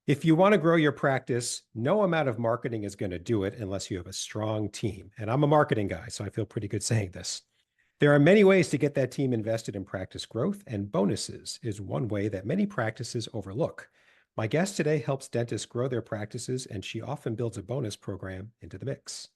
If you want to grow your practice, no amount of marketing is going to do it unless you have a strong team. And I'm a marketing guy, so I feel pretty good saying this. There are many ways to get that team invested in practice growth, and bonuses is one way that many practices overlook. My guest today helps dentists grow their practices, and she often builds a bonus program into the mix.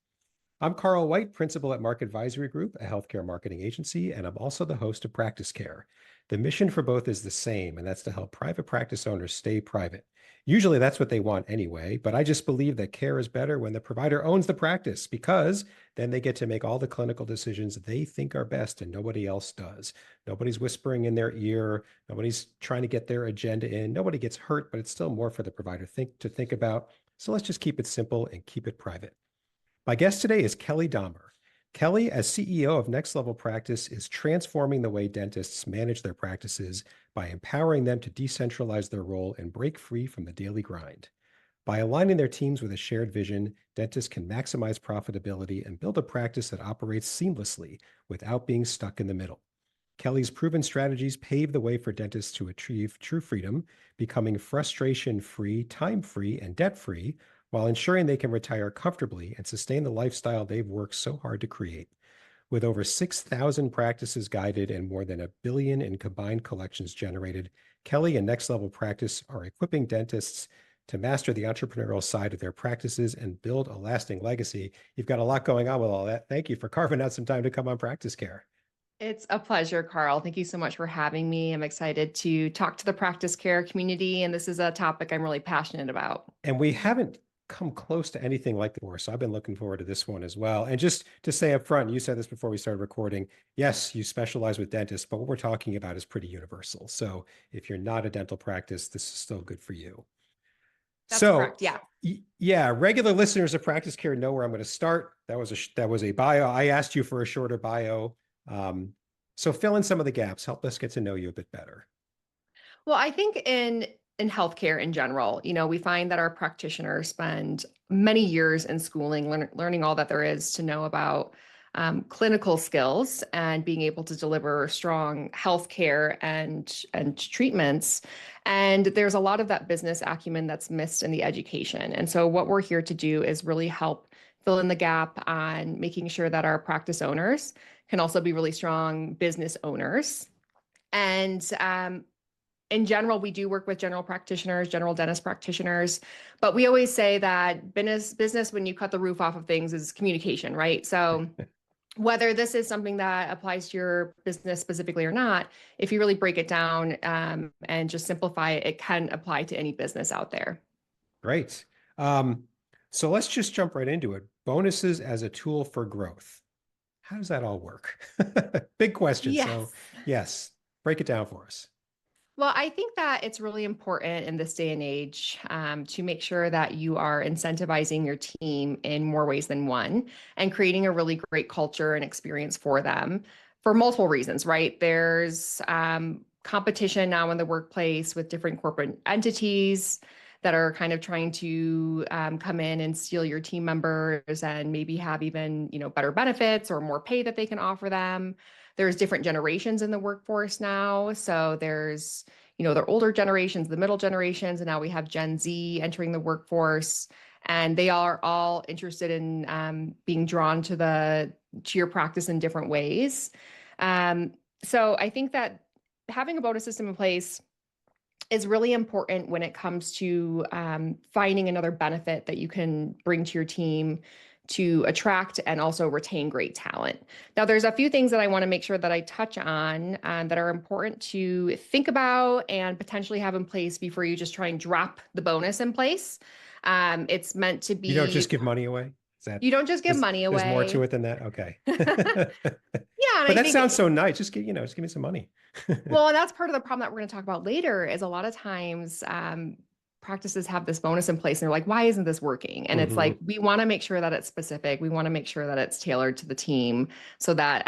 I'm Carl White, principal at Market Advisory Group, a healthcare marketing agency, and I'm also the host of Practice Care. The mission for both is the same, and that's to help private practice owners stay private. Usually that's what they want anyway, but I just believe that care is better when the provider owns the practice because then they get to make all the clinical decisions they think are best and nobody else does. Nobody's whispering in their ear. Nobody's trying to get their agenda in. Nobody gets hurt, but it's still more for the provider to think about. So let's just keep it simple and keep it private. My guest today is Kelly Dahmer. Kelly, as CEO of NextLevel Practice, is transforming the way dentists manage their practices by empowering them to decentralize their role and break free from the daily grind. By aligning their teams with a shared vision, dentists can maximize profitability and build a practice that operates seamlessly without being stuck in the middle. Kelly's proven strategies pave the way for dentists to achieve true freedom, becoming frustration-free, time-free, and debt-free, while ensuring they can retire comfortably and sustain the lifestyle they've worked so hard to create. With over 6,000 practices guided and more than $1 billion in combined collections generated, Kelly and NextLevel Practice are equipping dentists to master the entrepreneurial side of their practices and build a lasting legacy. You've got a lot going on with all that. Thank you for carving out some time to come on Practice Care. It's a pleasure, Carl. Thank you so much for having me. I'm excited to talk to the practice care community, and this is a topic I'm really passionate about. And we haven't come close to anything like before, so I've been looking forward to this one as well. And just to say up front, you said this before we started recording, yes, you specialize with dentists, but what we're talking about is pretty universal. So if you're not a dental practice, this is still good for you. That's correct. Yeah. Yeah. Regular listeners of Practice Care know where I'm going to start. That was a bio. I asked you for a shorter bio. So fill in some of the gaps. Help us get to know you a bit better. Well, I think in healthcare in general, we find that our practitioners spend many years in schooling, learning all that there is to know about clinical skills and being able to deliver strong healthcare and treatments. And there's a lot of that business acumen that's missed in the education. And so what we're here to do is really help fill in the gap on making sure that our practice owners can also be really strong business owners. And in general, we do work with general practitioners, general dentist practitioners, but we always say that business, when you cut the roof off of things, is communication, right? So whether this is something that applies to your business specifically or not, if you really break it down and just simplify it, it can apply to any business out there. Great. So let's just jump right into it. Bonuses as a tool for growth. How does that all work? Big question. Yes. So yes, break it down for us. Well, I think that it's really important in this day and age to make sure that you are incentivizing your team in more ways than one and creating a really great culture and experience for them for multiple reasons, right? There's competition now in the workplace with different corporate entities that are kind of trying to come in and steal your team members and maybe have even, better benefits or more pay that they can offer them. There's different generations in the workforce now. So there's, the older generations, the middle generations, and now we have Gen Z entering the workforce. And they are all interested in being drawn to your practice in different ways. So I think that having a bonus system in place is really important when it comes to finding another benefit that you can bring to your team to attract and also retain great talent. Now, there's a few things that I want to make sure that I touch on that are important to think about and potentially have in place before you just try and drop the bonus in place. It's meant to be— You don't just give money away? You don't just give money away. There's more to it than that? Okay. Yeah. But that sounds so nice. Just give me some money. Well, and that's part of the problem that we're going to talk about later is a lot of times practices have this bonus in place and they're like, why isn't this working? And it's like, we want to make sure that it's specific. We want to make sure that it's tailored to the team so that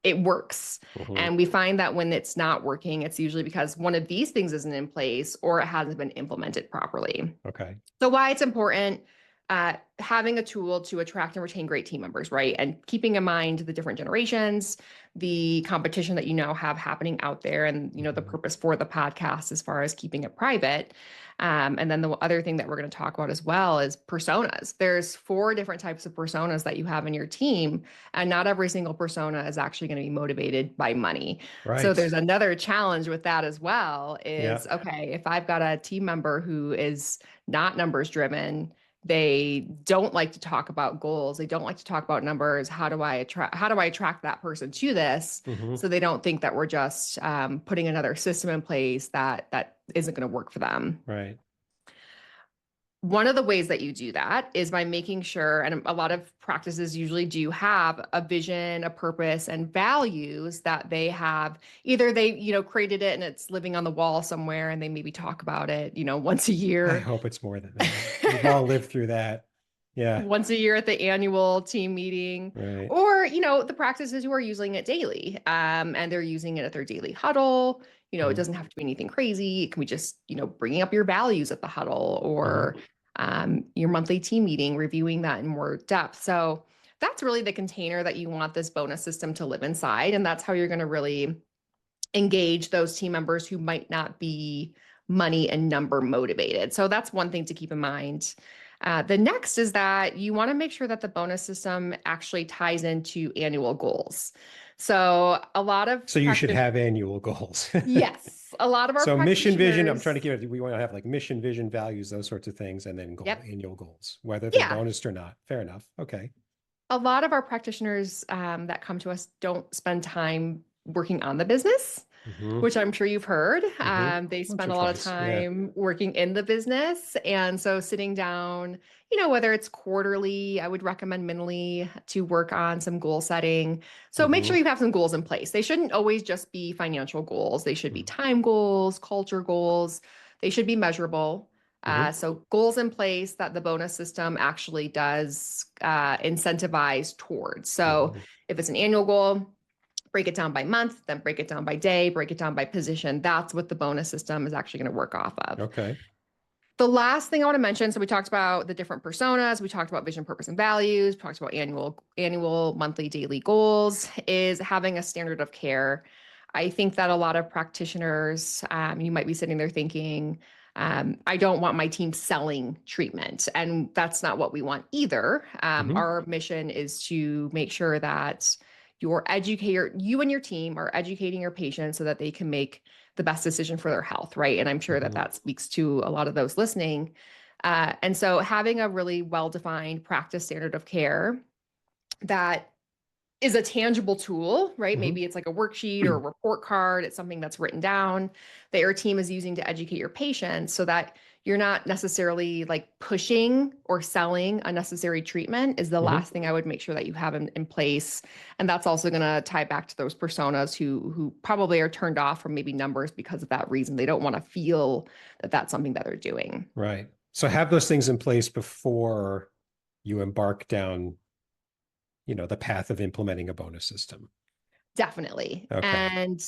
it works. And we find that when it's not working, it's usually because one of these things isn't in place or it hasn't been implemented properly. Okay. So why it's important. having a tool to attract and retain great team members, right? And keeping in mind the different generations, the competition that you now have happening out there, and the purpose for the podcast as far as keeping it private. And then the other thing that we're going to talk about as well is personas. There's 4 different types of personas that you have in your team, and not every single persona is actually going to be motivated by money. So Right. there's another challenge with that as well Yeah. is, okay, if I've got a team member who is not numbers driven, they don't like to talk about goals, they don't like to talk about numbers, how do I attract that person to this, Hmm. so they don't think that we're just putting another system in place that isn't going to work for them. Right. One of the ways that you do that is by making sure, and a lot of practices usually do have a vision, a purpose, and values that they have. Either they, created it and it's living on the wall somewhere and they maybe talk about it, once a I year. hope it's more than that. We've all lived through that. Yeah. Once a year at the annual team meeting, Right. or the practices who are using it daily, and they're using it at their daily huddle. It Hmm. doesn't have to be anything crazy. It can be just bringing up your values at the huddle, or Hmm. your monthly team meeting, reviewing that in more depth. So that's really the container that you want this bonus system to live inside, and that's how you're going to really engage those team members who might not be money and number motivated. So that's one thing to keep in mind. The next is that you want to make sure that the bonus system actually ties into annual goals. So a lot of So you should practitioners, have annual goals. yes, a lot of our So mission, vision, I'm trying to practitioners, keep it, we want to have like mission, vision, values, those sorts of things, and then yep, annual goals, whether they're yeah, bonused or not. Fair enough. Okay. a lot of our practitioners that come to us don't spend time working on the business, Hmm. which I'm sure you've heard. Hmm. They Once spend or a lot of twice. Yeah. time working in the business. And so sitting down, whether it's quarterly, I would recommend minimally to work on some goal setting. So make Hmm. sure you have some goals in place. They shouldn't always just be financial goals, they should be time goals, culture goals, they should be measurable. Hmm. So goals in place that the bonus system actually does incentivize towards. So Hmm. if it's an annual goal, break it down by month, then break it down by day, break it down by position. That's what the bonus system is actually going to work off of. Okay. The last thing I want to mention, so we talked about the different personas, we talked about vision, purpose, and values, we talked about annual, monthly, daily goals, is having a standard of care. I think that a lot of practitioners, you might be sitting there thinking, I don't want my team selling treatment. And that's not what we want either. Hmm. Our mission is to make sure that you and your team are educating your patients so that they can make the best decision for their health, right? And I'm sure that Hmm. that speaks to a lot of those listening. And so having a really well-defined practice standard of care that is a tangible tool, right? Hmm. Maybe it's like a worksheet or a report card. It's something that's written down that your team is using to educate your patients so that you're not necessarily like pushing or selling unnecessary treatment is the Hmm. last thing I would make sure that you have in place. And that's also going to tie back to those personas who probably are turned off from maybe numbers because of that reason. They don't want to feel that that's something that they're doing. Right. So have those things in place before you embark down, the path of implementing a bonus system. Definitely. Okay. And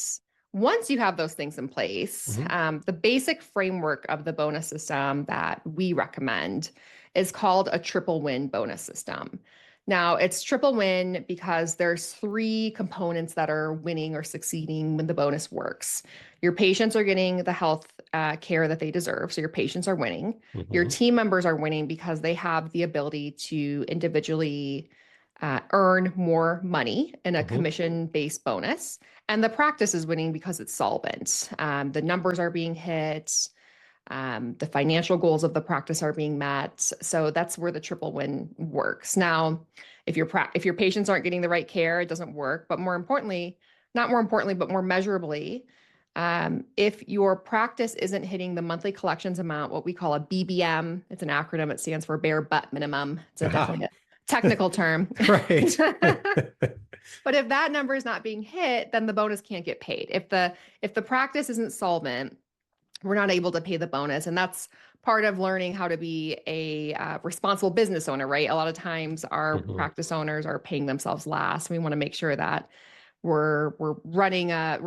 once you have those things in place, Hmm. the basic framework of the bonus system that we recommend is called a triple win bonus system. Now, it's triple win because there's 3 components that are winning or succeeding when the bonus works. Your patients are getting the health care that they deserve. So your patients are winning. Your Hmm. team members are winning because they have the ability to individually earn more money in a Hmm. commission-based bonus. And the practice is winning because it's solvent. The numbers are being hit. The financial goals of the practice are being met. So that's where the triple win works. Now, if your patients aren't getting the right care, it doesn't work. But more importantly, not more importantly, but more measurably, if your practice isn't hitting the monthly collections amount, what we call a BBM, it's an acronym, it stands for bare butt minimum. It's a Ah. definitely a technical term. Right. But if that number is not being hit, then the bonus can't get paid. If the practice isn't solvent, we're not able to pay the bonus. And that's part of learning how to be a responsible business owner, right? A lot of times our Hmm. practice owners are paying themselves last. We want to make sure that we're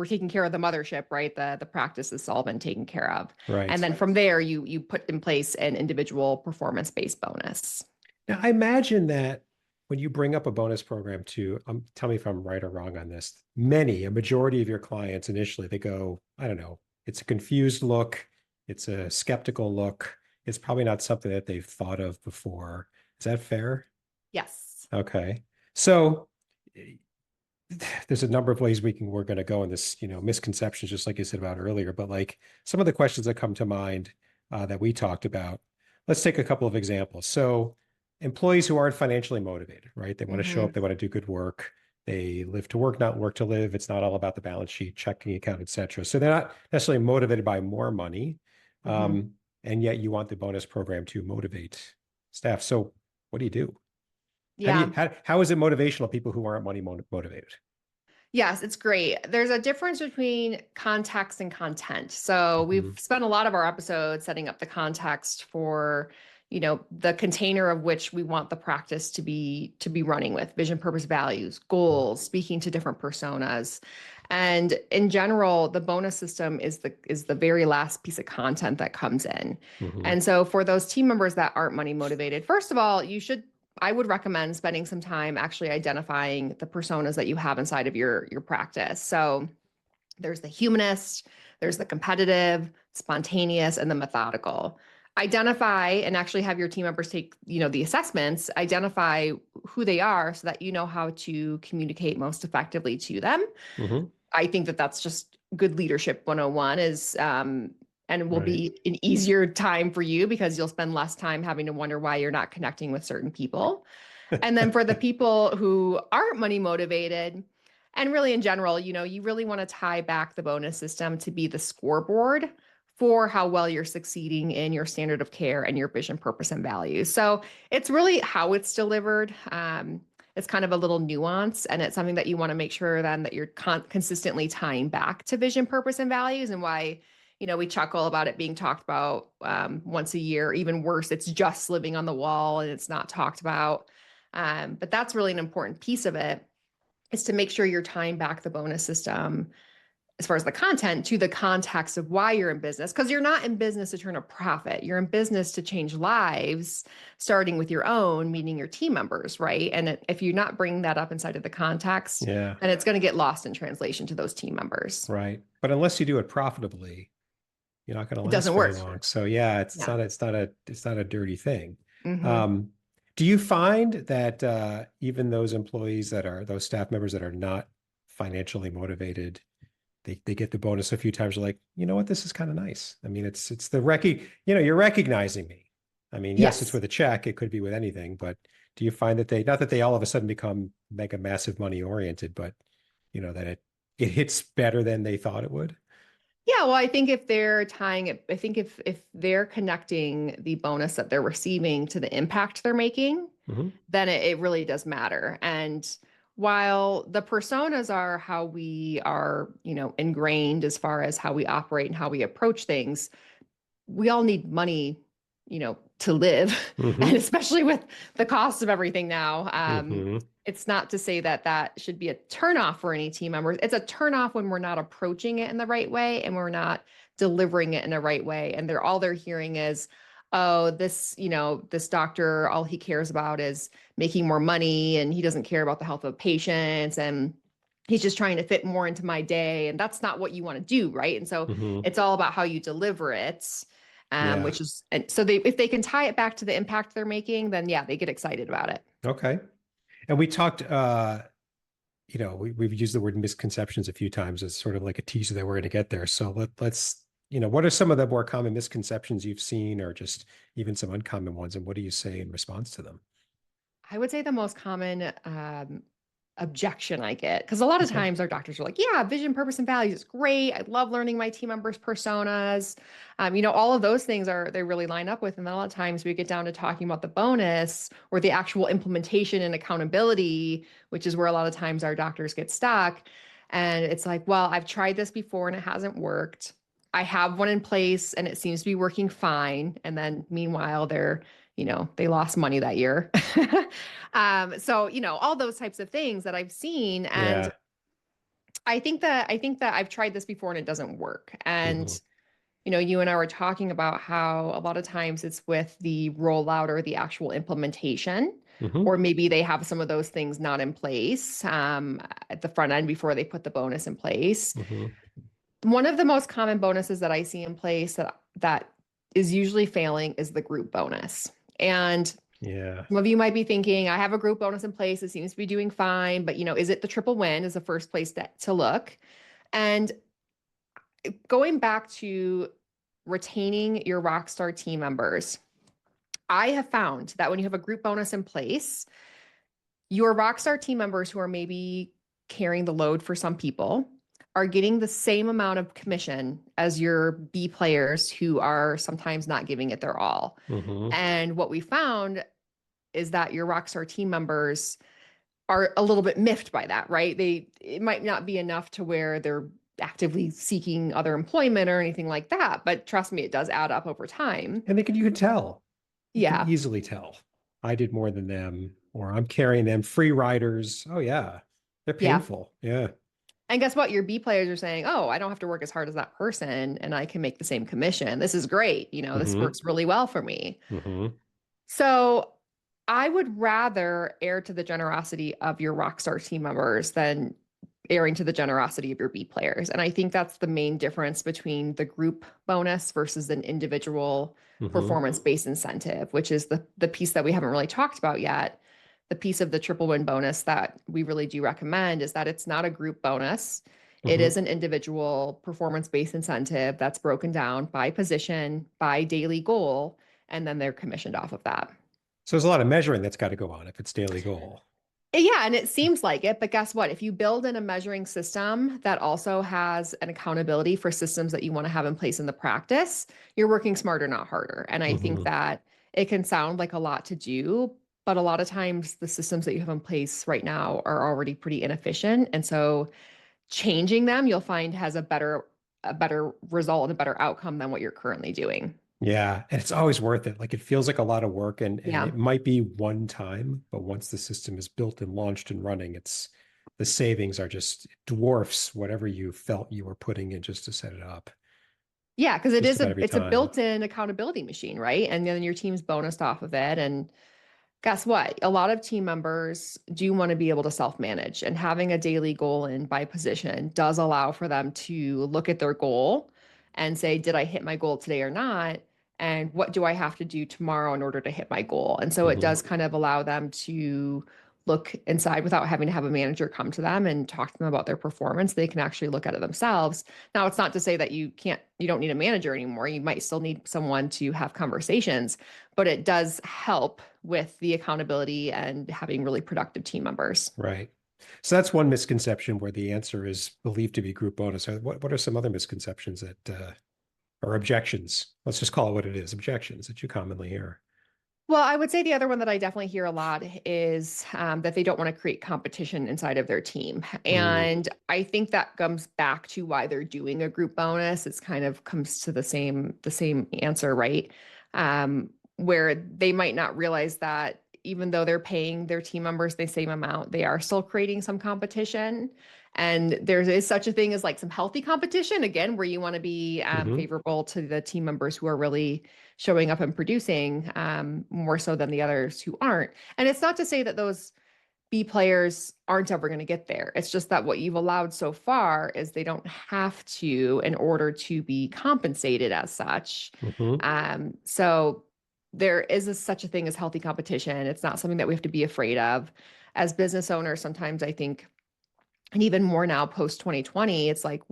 taking care of the mothership, right? The practice is solvent, taken care of. And Right. then from there you put in place an individual performance-based bonus. Now, I imagine that when you bring up a bonus program to, tell me if I'm right or wrong on this, a majority of your clients initially, they go, I don't know, it's a confused look, it's a skeptical look, it's probably not something that they've thought of before. Is that fair? Yes. Okay. So there's a number of ways we're going to go in this, misconceptions, just like you said about earlier, but like some of the questions that come to mind that we talked about, let's take a couple of examples. So employees who aren't financially motivated, right? They want to show Hmm. up, they want to do good work. They live to work, not work to live. It's not all about the balance sheet, checking account, et cetera. So they're not necessarily motivated by more money. Hmm. And yet you want the bonus program to motivate staff. So what do you do? Yeah. How is it motivational people who aren't money motivated? Yes, it's great. There's a difference between context and content. So we've Mhm. spent a lot of our episodes setting up the context for, the container of which we want the practice to be running with: vision, purpose, values, goals, speaking to different personas. And in general, the bonus system is the very last piece of content that comes in. Mhm. And so for those team members that aren't money motivated, first of all, I would recommend spending some time actually identifying the personas that you have inside of your practice. So there's the humanist, there's the competitive, spontaneous, and the methodical. Identify and actually have your team members take, the assessments, identify who they are so that you know how to communicate most effectively to them. Mhm. I think that that's just good leadership 101 is and it will Right. be an easier time for you because you'll spend less time having to wonder why you're not connecting with certain people. And then for the people who aren't money motivated, and really in general, you really want to tie back the bonus system to be the scoreboard for how well you're succeeding in your standard of care and your vision, purpose, and values. So it's really how it's delivered. It's kind of a little nuance, and it's something that you want to make sure then that you're consistently tying back to vision, purpose, and values, and why we chuckle about it being talked about once a year. Even worse, it's just living on the wall and it's not talked about. But that's really an important piece of it, is to make sure you're tying back the bonus system as far as the content to the context of why you're in business. Because you're not in business to turn a profit. You're in business to change lives, starting with your own, meaning your team members, right? And if you're not bringing that up inside of the context, Yeah. then it's going to get lost in translation to those team members. Right. But unless you do it profitably, you're not going to It last doesn't very work. long. So yeah, Yeah. it's not a dirty thing. Hmm. Um, do you find that even those employees those staff members that are not financially motivated, they get the bonus a few times, they're like, you know what, this is kind of nice. I mean, it's you're recognizing me. I mean, yes, it's Yes. with a check, it could be with anything, but do you find that not that they all of a sudden become mega massive money oriented, but that it hits better than they thought it would? Yeah, well, I think if they're tying it, I think if they're connecting the bonus that they're receiving to the impact they're making, Hmm. then it really does matter. And while the personas are how we are, ingrained as far as how we operate and how we approach things, we all need money, to live. And Hmm. especially with the cost of everything now, Hmm. it's not to say that that should be a turnoff for any team members. It's a turnoff when we're not approaching it in the right way and we're not delivering it in the right way. And all they're hearing is, oh, this doctor, all he cares about is making more money and he doesn't care about the health of patients, and he's just trying to fit more into my day. And that's not what you want to do, right? And so Hmm. it's all about how you deliver it. Yeah. Which is, and so if they can tie it back to the impact they're making, then yeah, they get excited about it. Okay. And we talked, we've used the word misconceptions a few times as sort of like a teaser that we're going to get there. So let's, what are some of the more common misconceptions you've seen, or just even some uncommon ones, and what do you say in response to them? I would say the most common objection I get, because a lot of Okay. times our doctors are like, yeah, vision, purpose, and values is great. I love learning my team members' personas. All of those things they really line up with. And then a lot of times we get down to talking about the bonus or the actual implementation and accountability, which is where a lot of times our doctors get stuck. And it's like, well, I've tried this before and it hasn't worked. I have one in place and it seems to be working fine. And then meanwhile, they lost money that year. So, all those types of things that I've seen. And Yeah. I think that I've tried this before and it doesn't work. Hmm. And you and I were talking about how a lot of times it's with the rollout or the actual implementation, Hmm. or maybe they have some of those things not in place at the front end before they put the bonus in place. Hmm. One of the most common bonuses that I see in place that is usually failing is the group bonus. And Yeah. some of you might be thinking, I have a group bonus in place. It seems to be doing fine, but is it the triple win is the first place to look. And going back to retaining your rockstar team members, I have found that when you have a group bonus in place, your rockstar team members who are maybe carrying the load for some people are getting the same amount of commission as your B players who are sometimes not giving it their all. Hmm. And what we found is that your rockstar team members are a little bit miffed by that, right? It might not be enough to where they're actively seeking other employment or anything like that, but trust me, it does add up over time. And you can tell. You can Yeah. easily tell. I did more than them, or I'm carrying them. Free riders. Oh yeah. They're Yeah. painful. Yeah. And guess what? Your B players are saying, "Oh, I don't have to work as hard as that person and I can make the same commission. This is great. This Hmm. works really well for me." Hmm. So I would rather err to the generosity of your rockstar team members than erring to the generosity of your B players. And I think that's the main difference between the group bonus versus an individual Hmm. performance-based incentive, which is the piece that we haven't really talked about yet. The piece of the triple win bonus that we really do recommend is that it's not a group bonus. It Hmm. is an individual performance-based incentive that's broken down by position, by daily goal, and then they're commissioned off of that. So there's a lot of measuring that's got to go on if it's daily goal. Yeah, and it seems like it, but guess what? If you build in a measuring system that also has an accountability for systems that you want to have in place in the practice, you're working smarter, not harder. And I think Hmm. that it can sound like a lot to do, but a lot of times the systems that you have in place right now are already pretty inefficient. And so changing them, you'll find has a better result and a better outcome than what you're currently doing. Yeah, and it's always worth it. Like it feels like a lot of work and Yeah. it might be one time, but once the system is built and launched and running, it's the savings are just dwarfs whatever you felt you were putting in just to set it up Yeah, because just about every it's a time. built-in accountability machine, right? And then your team's bonused off of it. And guess what? A lot of team members do want to be able to self-manage, and having a daily goal in by position does allow for them to look at their goal and say, did I hit my goal today or not? And what do I have to do tomorrow in order to hit my goal? And so it Hmm. does kind of allow them to look inside without having to have a manager come to them and talk to them about their performance. They can actually look at it themselves. Now, it's not to say that you don't need a manager anymore. You might still need someone to have conversations, but it does help with the accountability and having really productive team members. Right. So that's one misconception where the answer is believed to be group bonus. What are some other misconceptions that or objections? Let's just call it what it is, objections that you commonly hear. Well, I would say the other one that I definitely hear a lot is that they don't want to create competition inside of their team. Mm. And I think that comes back to why they're doing a group bonus. It's kind of comes to the same answer, right? Where they might not realize that even though they're paying their team members the same amount, they are still creating some competition. And there is such a thing as like some healthy competition, again, where you want to be Hmm. favorable to the team members who are really showing up and producing more so than the others who aren't. And it's not to say that those B players aren't ever going to get there. It's just that what you've allowed so far is they don't have to in order to be compensated as such. Hmm. So there is such a thing as healthy competition. It's not something that we have to be afraid of. As business owners, sometimes I think, and even more now post 2020, it's like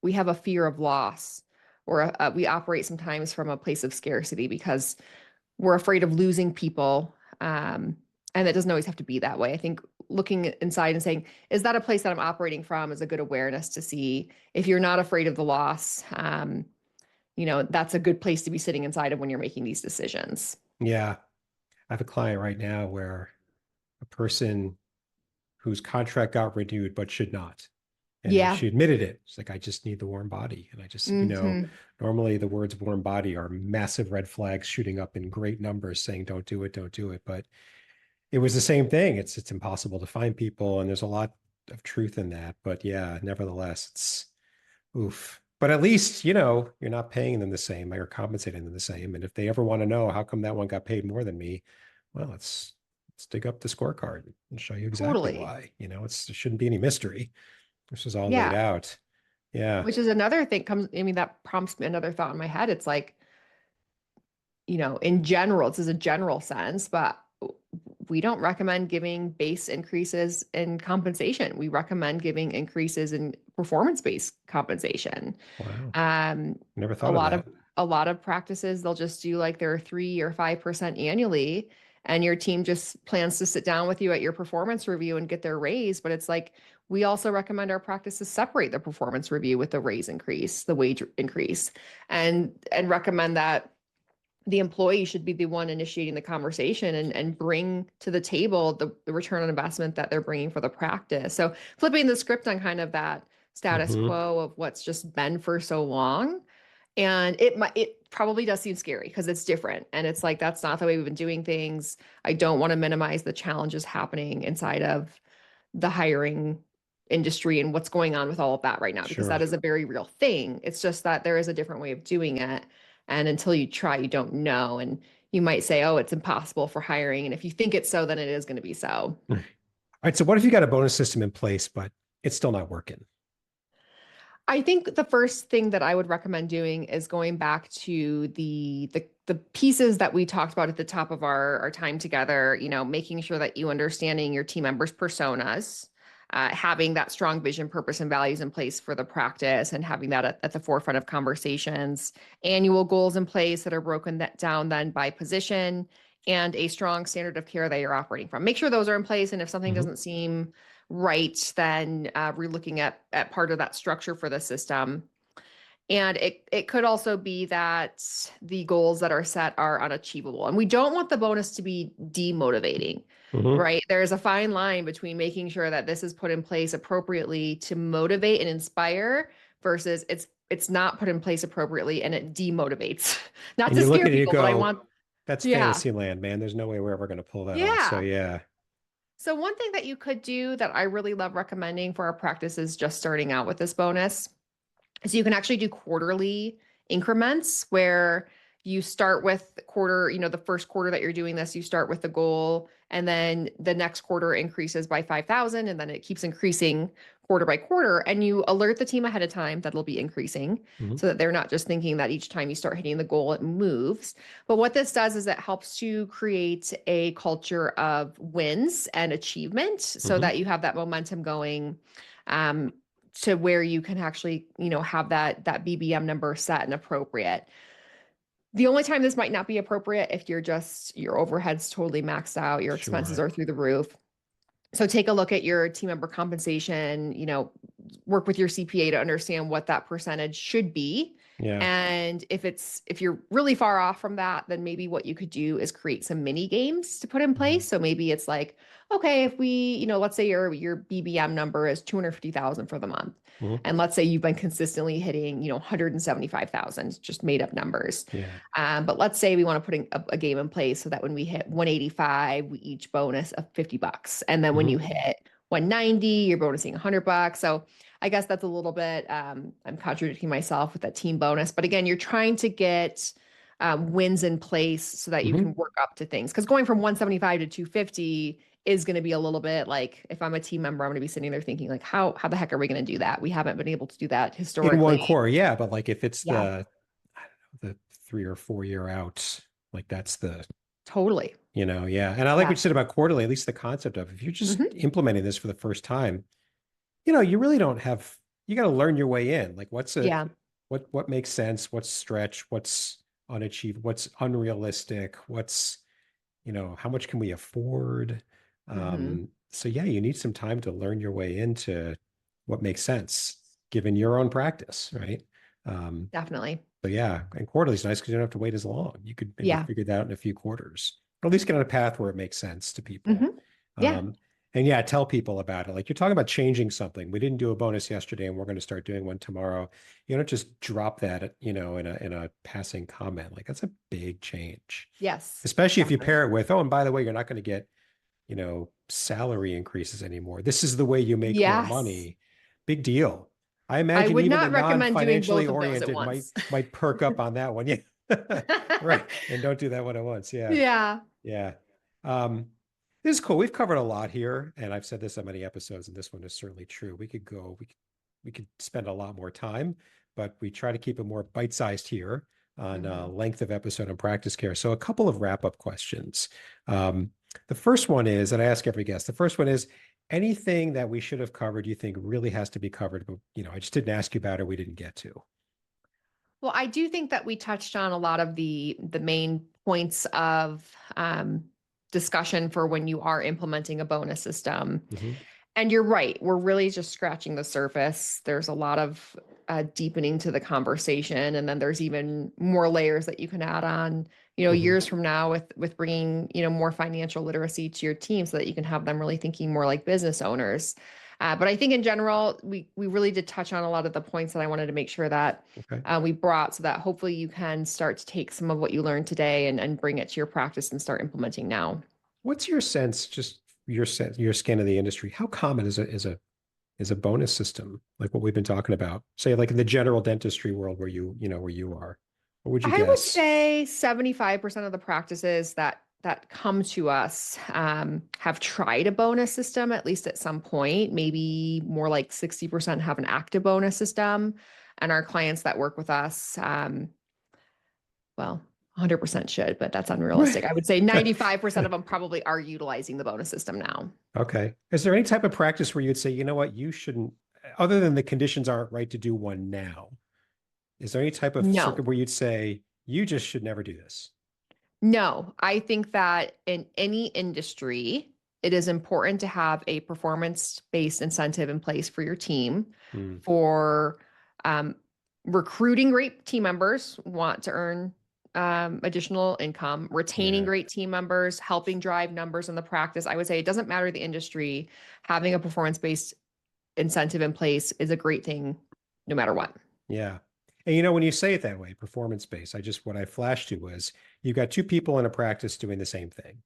we have a fear of loss, or we operate sometimes from a place of scarcity because we're afraid of losing people. And it doesn't always have to be that way. I think looking inside and saying, is that a place that I'm operating from, is a good awareness to see if you're not afraid of the loss. That's a good place to be sitting inside of when you're making these decisions. Yeah. I have a client right now where a person whose contract got renewed but should not. And Yeah. she admitted it. She's like, I just need the warm body. And I just said, Hmm. normally the words warm body are massive red flags shooting up in great numbers saying, don't do it, don't do it. But it was the same thing. It's impossible to find people. And there's a lot of truth in that. But yeah, nevertheless, it's oof. But at least, you're not paying them the same or compensating them the same. And if they ever want to know how come that one got paid more than me, well, let's dig up the scorecard and show you exactly Totally. why. It shouldn't be any mystery. This is all laid Yeah. out. Yeah. Which is another thing that prompts me another thought in my head. It's like, in general, this is a general sense, but we don't recommend giving base increases in compensation. We recommend giving increases in performance-based compensation. Wow. Um, Never a thought of lot of that. a lot of practices, they'll just do like their 3 or 5% annually, and your team just plans to sit down with you at your performance review and get their raise. But it's like we also recommend our practices separate the performance review with the raise increase, the wage increase, and recommend that the employee should be the one initiating the conversation and bring to the table the return on investment that they're bringing for the practice. So flipping the script on kind of that status Hmm. quo of what's just been for so long. And it probably does seem scary because it's different. And it's like, that's not the way we've been doing things. I don't want to minimize the challenges happening inside of the hiring industry and what's going on with all of that right now, because that Sure. is a very real thing. It's just that there is a different way of doing it. And until you try, you don't know. And you might say, oh, it's impossible for hiring. And if you think it's so, then it is going to be so. All right. So what if you got a bonus system in place, but it's still not working? I think the first thing that I would recommend doing is going back to the pieces that we talked about at the top of our time together, making sure that you understanding your team members' personas, having that strong vision, purpose, and values in place for the practice, and having that at the forefront of conversations, annual goals in place that are broken down then by position, and a strong standard of care that you're operating from. Make sure those are in place. And if something Hmm. doesn't seem right, then relooking at part of that structure for the system. And it could also be that the goals that are set are unachievable. And we don't want the bonus to be demotivating, Hmm. right? There is a fine line between making sure that this is put in place appropriately to motivate and inspire versus it's not put in place appropriately and it demotivates. Not And to you look scare at it, you people, but I go, want, that's yeah. fantasy land, man. There's no way we're ever going to pull that off. So Yeah. yeah. So one thing that you could do that I really love recommending for our practices just starting out with this bonus is you can actually do quarterly increments where you start with quarter, the first quarter that you're doing this, you start with the goal, and then the next quarter increases by 5,000, and then it keeps increasing quarter by quarter. And you alert the team ahead of time that it'll be increasing Hmm. so that they're not just thinking that each time you start hitting the goal, it moves. But what this does is it helps to create a culture of wins and achievement so Hmm. that you have that momentum going. Um, to where you can actually, have that BBM number set and appropriate. The only time this might not be appropriate if your overhead's totally maxed out, your expenses Sure. are through the roof. So take a look at your team member compensation, work with your CPA to understand what that percentage should be. Yeah. And if you're really far off from that, then maybe what you could do is create some mini games to put in Hmm. place. So maybe it's like, okay, if we, let's say your BBM number is 250,000 for the month. Hmm. And let's say you've been consistently hitting, 175,000, just made up numbers. Yeah. But let's say we want to put a game in place so that when we hit 185, we each bonus of $50. And then when you Hmm. hit 190, you're bonusing $100. So I guess that's a little bit, I'm contradicting myself with that team bonus. But again, you're trying to get wins in place so that you Hmm. can work up to things. Because going from 175 to 250 is going to be a little bit like, if I'm a team member, I'm going to be sitting there thinking like, how the heck are we going to do that? We haven't been able to do that In one historically. core, yeah. But like if it's Yeah, I don't know, the 3 or 4 year out, like that's totally. yeah. And I like what Yeah. you said about quarterly, at least the concept of if you're just Hmm. implementing this for the first time, you really don't have, you got to learn your way in. Like Yeah. what makes sense, what's stretch, what's unachieved, what's unrealistic, how much can we afford? Hmm. So yeah, you need some time to learn your way into what makes sense given your own practice, right? Um, Definitely. so yeah, and quarterly is nice because you don't have to wait as long. You could maybe Yeah. figure that out in a few quarters, or at least get on a path where it makes sense to people. Hmm. Yeah. Um, and yeah, tell people about it. Like you're talking about changing something. We didn't do a bonus yesterday, and we're going to start doing one tomorrow. You don't just drop that, in a passing comment. Like that's a big change, Yes. especially if you Definitely. pair it with, oh, and by the way, you're not going to get, salary increases anymore. This is the way you make more Yes. money. Big deal. I I imagine would even the not recommend doing non-financially both of those at oriented once. might perk up on that one. Yeah. Right. And don't do that one at once. Yeah. Yeah. Yeah. Um, this is cool. We've covered a lot here, and I've said this on many episodes, and this one is certainly true. We could spend a lot more time, but we try to keep it more bite-sized here on Mhm. length of episode and practice care. So a couple of wrap-up questions. Um, the first one is, and I ask every guest, the first one is anything that we should have covered you think really has to be covered, but I just didn't ask you about or we didn't get to. Well, I do think that we touched on a lot of the main points of discussion for when you are implementing a bonus system. Mhm. And you're right, we're really just scratching the surface. There's a lot of deepening to the conversation, and then there's even more layers that you can add on, Mhm. years from now with bringing, more financial literacy to your team so that you can have them really thinking more like business owners. But I think in general, we really did touch on a lot of the points that I wanted to make sure that Okay. we brought so that hopefully you can start to take some of what you learned today and bring it to your practice and start implementing now. What's your sense, just your scan of the industry? How common is a bonus system like what we've been talking about? Say like in the general dentistry world where you are. What would you I would guess? say 75% of the practices that come to us have tried a bonus system at least at some point. Maybe more like 60% have an active bonus system. And our clients that work with us, well, 100% should, but that's unrealistic. I would say 95% of them probably are utilizing the bonus system now. Okay. Is there any type of practice where you'd say, you know what, you shouldn't, other than the conditions aren't right to do one now? Is there any type of circuit No, where you'd say you just should never do this? no. I think that in any industry, it is important to have a performance-based incentive in place for your team Hmm. for um, recruiting great team members, want to earn additional income, retaining Yeah. great team members, helping drive numbers in the practice. I would say it doesn't matter the industry, having a performance-based incentive in place is a great thing no matter what. Yeah. And when you say it that way, performance based, what I flashed to was you've got two people in a practice doing the same thing.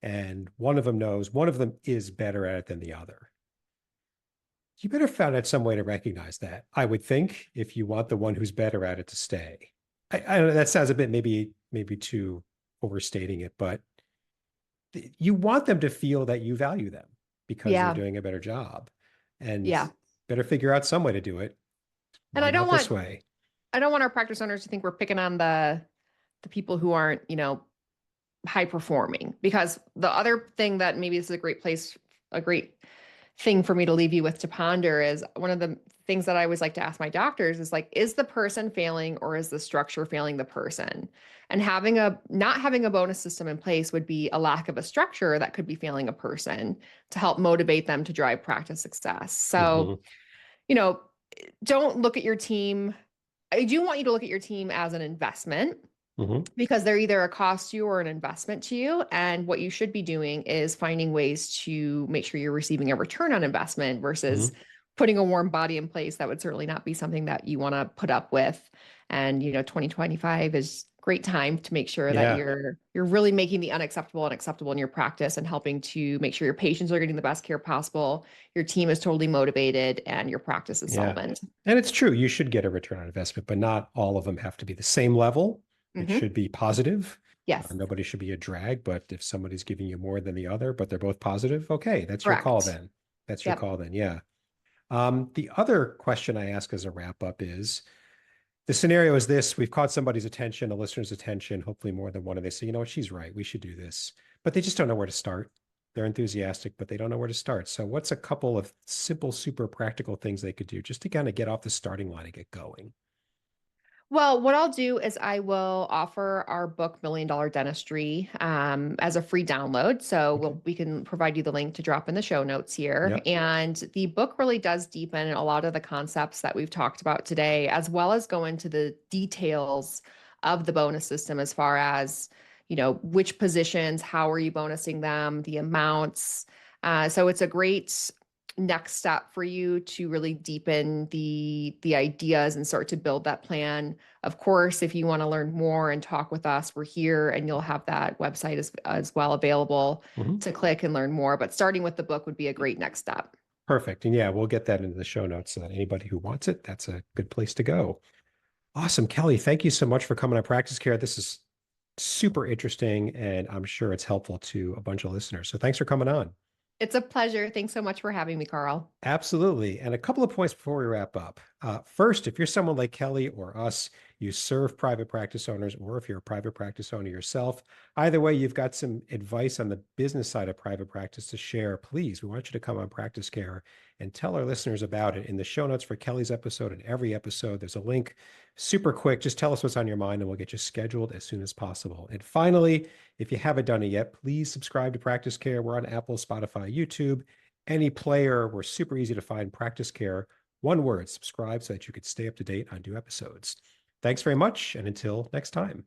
And one of them is better at it than the other. You better find out some way to recognize that. I would think if you want the one who's better at it to stay. I don't know, that sounds a bit maybe too overstating it, but you want them to feel that you value them because they're Yeah. doing a better job. And Yeah. better figure out some way to do it. And Why not this way? I don't want our practice owners to think we're picking on the people who aren't, high performing. Because the other thing that maybe this is a great thing for me to leave you with to ponder is one of the things that I always like to ask my doctors is like, is the person failing or is the structure failing the person? And not having a bonus system in place would be a lack of a structure that could be failing a person to help motivate them to drive practice success. So, Hmm. you know, don't look at your team. I do want you to look at your team as an investment Hmm. because they're either a cost to you or an investment to you. And what you should be doing is finding ways to make sure you're receiving a return on investment versus Hmm. putting a warm body in place. That would certainly not be something that you want to put up with. And 2025 is great time to make sure that Yeah. you're really making the unacceptable unacceptable in your practice and helping to make sure your patients are getting the best care possible, your team is totally motivated, and your practice is Yeah. solvent. And it's true, you should get a return on investment, but not all of them have to be the same level. It Hmm. should be positive. Yes, Nobody should be a drag, but if somebody's giving you more than the other, but they're both positive, okay, that's your call correct. then. That's your Yep. call then. Yeah. The other question I ask as a wrap up is the scenario is this: we've caught somebody's attention, a listener's attention, hopefully more than one, and they say, you know what, she's right, we should do this. But they just don't know where to start. They're enthusiastic, but they don't know where to start. So, what's a couple of simple, super practical things they could do just to kind of get off the starting line and get going? Well, what I'll do is I will offer our book Million Dollar Dentistry as a free download. So Okay. we can provide you the link to drop in the show notes here. Yep. And the book really does deepen a lot of the concepts that we've talked about today, as well as go into the details of the bonus system as far as, which positions, how are you bonusing them, the amounts. So it's a great next step for you to really deepen the ideas and start to build that plan. Of course, if you want to learn more and talk with us, we're here and you'll have that website as well available Mhm. to click and learn more. But starting with the book would be a great next step. Perfect. And yeah, we'll get that into the show notes so that anybody who wants it, that's a good place to go. Awesome. Kelly, thank you so much for coming on Practice Care. This is super interesting, and I'm sure it's helpful to a bunch of listeners. So thanks for coming on. It's a pleasure. Thanks so much for having me, Carl. Absolutely. And a couple of points before we wrap up. First, if you're someone like Kelly or us, you serve private practice owners, or if you're a private practice owner yourself, either way, you've got some advice on the business side of private practice to share. Please, we want you to come on Practice Care and tell our listeners about it. In the show notes for Kelly's episode and every episode, there's a link. Super quick. Just tell us what's on your mind and we'll get you scheduled as soon as possible. And finally, if you haven't done it yet, please subscribe to Practice Care. We're on Apple, Spotify, YouTube, any player. We're super easy to find. Practice Care, one word, subscribe so that you can stay up to date on new episodes. Thanks very much, and until next time.